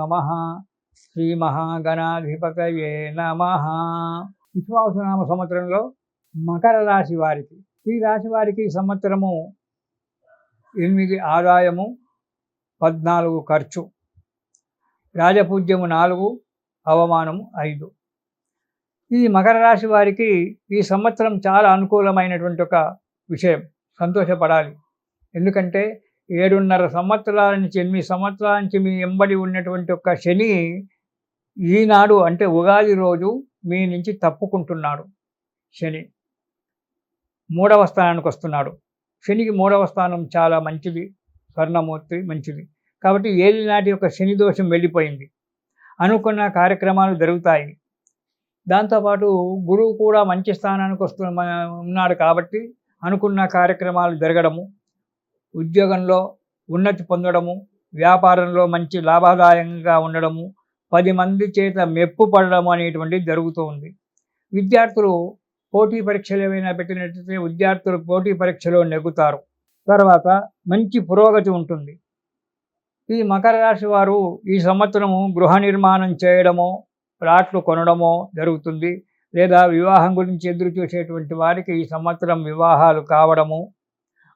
నమః. శ్రీ మహాగణాధిపతయే నమః. విశ్వావసునామ సంవత్సరంలో మకర రాశి వారికి, ఈ రాశి వారికి సంవత్సరము 8 ఆదాయము, 14 ఖర్చు, రాజపూజ్యము 4, అవమానము 5. ఈ మకర రాశి వారికి ఈ సంవత్సరం చాలా అనుకూలమైనటువంటి ఒక విషయం, సంతోషపడాలి. ఎందుకంటే 7.5 సంవత్సరాల నుంచి 8 సంవత్సరాల నుంచి మీ ఎంబడి ఉన్నటువంటి ఒక శని ఈనాడు అంటే ఉగాది రోజు మీ నుంచి తప్పుకుంటున్నాడు. శని 3వ స్థానానికి వస్తున్నాడు. శనికి 3వ స్థానం చాలా మంచిది, స్వర్ణమూర్తి మంచిది. కాబట్టి ఏలినాటి యొక్క శని దోషం వెళ్ళిపోయింది. అనుకున్న కార్యక్రమాలు జరుగుతాయి. దాంతోపాటు గురువు కూడా మంచి స్థానానికి ఉన్నాడు కాబట్టి అనుకున్న కార్యక్రమాలు జరగడము, ఉద్యోగంలో ఉన్నతి పొందడము, వ్యాపారంలో మంచి లాభదాయకంగా ఉండడము, 10 మంది చేత మెప్పు పడడం అనేటువంటిది జరుగుతూ ఉంది. విద్యార్థులు పోటీ పరీక్షలు ఏమైనా పెట్టినట్లయితే విద్యార్థులు పోటీ పరీక్షలో నెగ్గుతారు. తర్వాత మంచి పురోగతి ఉంటుంది. ఈ మకర రాశి వారు ఈ సంవత్సరము గృహ నిర్మాణం చేయడమో, ప్లాట్లు కొనడమో జరుగుతుంది. లేదా వివాహం గురించి ఎదురు చూసేటువంటి వారికి ఈ సంవత్సరం వివాహాలు కావడము,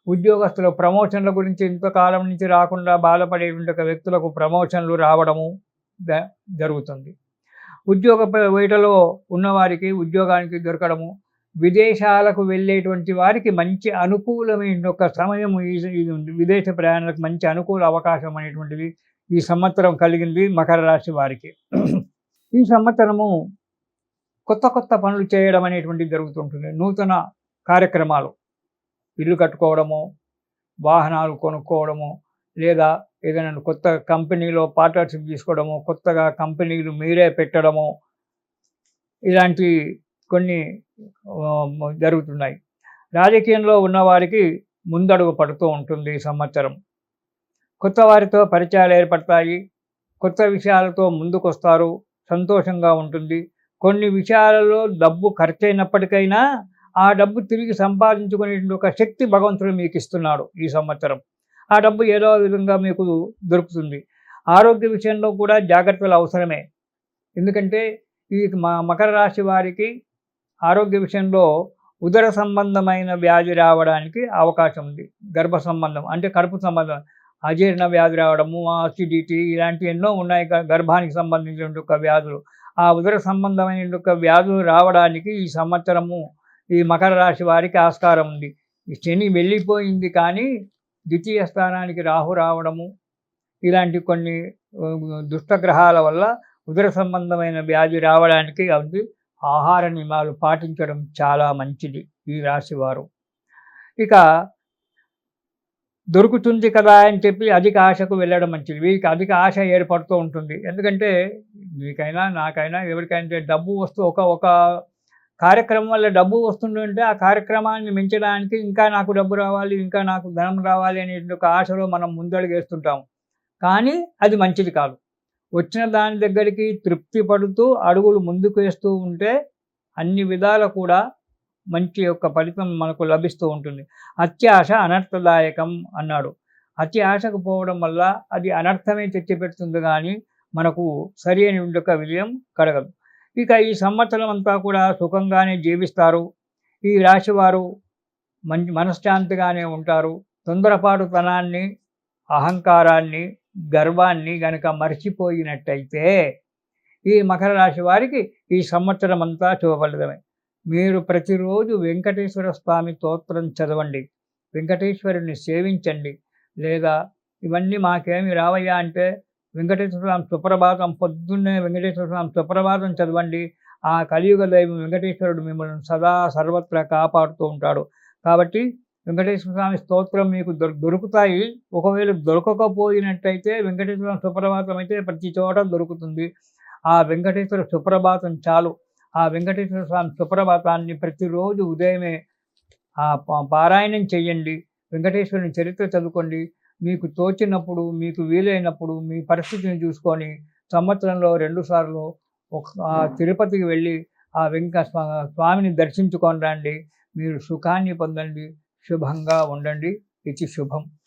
ఉద్యోగస్తుల ప్రమోషన్ల గురించి ఇంతకాలం నుంచి రాకుండా బాధపడేటువంటి వ్యక్తులకు ప్రమోషన్లు రావడము జరుగుతుంది. ఉద్యోగ వేటలో ఉన్నవారికి ఉద్యోగానికి దొరకడము, విదేశాలకు వెళ్ళేటువంటి వారికి మంచి అనుకూలమైన ఒక సమయం ఇది ఉంది. విదేశ ప్రయాణాలకు మంచి అనుకూల అవకాశం అనేటువంటిది ఈ సంవత్సరం కలిగింది మకర రాశి వారికి. ఈ సంవత్సరము కొత్త కొత్త పనులు చేయడం అనేటువంటిది జరుగుతుంటుంది. నూతన కార్యక్రమాలు, ఇల్లు కట్టుకోవడము, వాహనాలు కొనుక్కోవడము, లేదా ఏదైనా కొత్త కంపెనీలో పార్ట్నర్షిప్ తీసుకోవడము, కొత్తగా కంపెనీలు మీరే పెట్టడము, ఇలాంటి కొన్ని జరుగుతున్నాయి. రాజకీయంలో ఉన్నవారికి ముందడుగు పడుతూ ఉంటుంది ఈ సంవత్సరం. కొత్త వారితో పరిచయాలు ఏర్పడతాయి. కొత్త విషయాలతో ముందుకొస్తారు. సంతోషంగా ఉంటుంది. కొన్ని విషయాలలో డబ్బు ఖర్చయినప్పటికైనా ఆ డబ్బు తిరిగి సంపాదించుకునే ఒక శక్తి భగవంతుడు మీకు ఇస్తున్నాడు ఈ సంవత్సరం. ఆ డబ్బు ఏదో విధంగా మీకు దొరుకుతుంది. ఆరోగ్య విషయంలో కూడా జాగ్రత్తలు అవసరమే. ఎందుకంటే ఈ మకర రాశి వారికి ఆరోగ్య విషయంలో ఉదర సంబంధమైన వ్యాధి రావడానికి అవకాశం ఉంది. గర్భ సంబంధం అంటే కడుపు సంబంధం, అజీర్ణ వ్యాధి రావడము, అసిడిటీ, ఇలాంటివి ఎన్నో ఉన్నాయి గర్భానికి సంబంధించిన ఒక వ్యాధులు. ఆ ఉదర సంబంధమైన ఒక వ్యాధులు రావడానికి ఈ సంవత్సరము ఈ మకర రాశి వారికి ఆస్కారం ఉంది. ఈ శని వెళ్ళిపోయింది కానీ ద్వితీయ స్థానానికి రాహు రావడము, ఇలాంటి కొన్ని దుష్టగ్రహాల వల్ల ఉదర సంబంధమైన వ్యాధి రావడానికి అది ఆహార నియమాలు పాటించడం చాలా మంచిది ఈ రాశివారు. ఇక దొరుకుతుంది కదా అని చెప్పి అధిక ఆశకు వెళ్ళడం మంచిది. వీరికి అధిక ఆశ ఏర్పడుతూ ఉంటుంది. ఎందుకంటే మీకైనా నాకైనా ఎవరికైనా డబ్బు వస్తూ ఒక కార్యక్రమం వల్ల డబ్బు వస్తుందంటే ఆ కార్యక్రమాన్ని మించడానికి ఇంకా నాకు డబ్బు రావాలి, ఇంకా నాకు ధనం రావాలి అనే ఒక ఆశలో మనం ముందడుగేస్తుంటాము. కానీ అది మంచిది కాదు. వచ్చిన దాని దగ్గరికి తృప్తి పడుతూ అడుగులు ముందుకు వేస్తూ ఉంటే అన్ని విధాల కూడా మంచి యొక్క ఫలితం మనకు లభిస్తూ ఉంటుంది. అత్యాశ అనర్థదాయకం అన్నాడు. అతి ఆశకు పోవడం వల్ల అది అనర్థమే తెచ్చిపెడుతుంది కానీ మనకు సరి అయిన ఒక విజయం కలగదు. ఇక ఈ సంవత్సరం అంతా కూడా సుఖంగానే జీవిస్తారు. ఈ రాశివారు మంచి మనశ్శాంతిగానే ఉంటారు. తొందరపాటుతనాన్ని, అహంకారాన్ని, గర్వాన్ని గనక మర్చిపోయినట్టయితే ఈ మకర రాశి వారికి ఈ సంవత్సరం అంతా శుభఫలితమే. మీరు ప్రతిరోజు వెంకటేశ్వర స్వామి స్తోత్రం చదవండి, వెంకటేశ్వరుని సేవించండి. లేదా ఇవన్నీ మాకేమి రావయ్యా అంటే వెంకటేశ్వర స్వామి సుప్రభాతం, పొద్దున్నే వెంకటేశ్వర స్వామి సుప్రభాతం చదవండి. ఆ కలియుగ దైవం వెంకటేశ్వరుడు మిమ్మల్ని సదా సర్వత్రా కాపాడుతూ ఉంటాడు. కాబట్టి వెంకటేశ్వర స్వామి స్తోత్రం మీకు దొరుకుతాయి. ఒకవేళ దొరకకపోయినట్టయితే వెంకటేశ్వర స్వామి సుప్రభాతం అయితే ప్రతి చోట దొరుకుతుంది. ఆ వెంకటేశ్వర సుప్రభాతం చాలు. ఆ వెంకటేశ్వర స్వామి సుప్రభాతాన్ని ప్రతిరోజు ఉదయమే పారాయణం చెయ్యండి. వెంకటేశ్వరుని చరిత్ర చదువుకోండి. మీకు తోచినప్పుడు, మీకు వీలైనప్పుడు మీ పరిస్థితిని చూసుకొని సంవత్సరంలో 2 సార్లు తిరుపతికి వెళ్ళి ఆ స్వామిని దర్శించుకొని రండి. మీరు సుఖాన్ని పొందండి. శుభంగా ఉండండి. ఇది శుభం.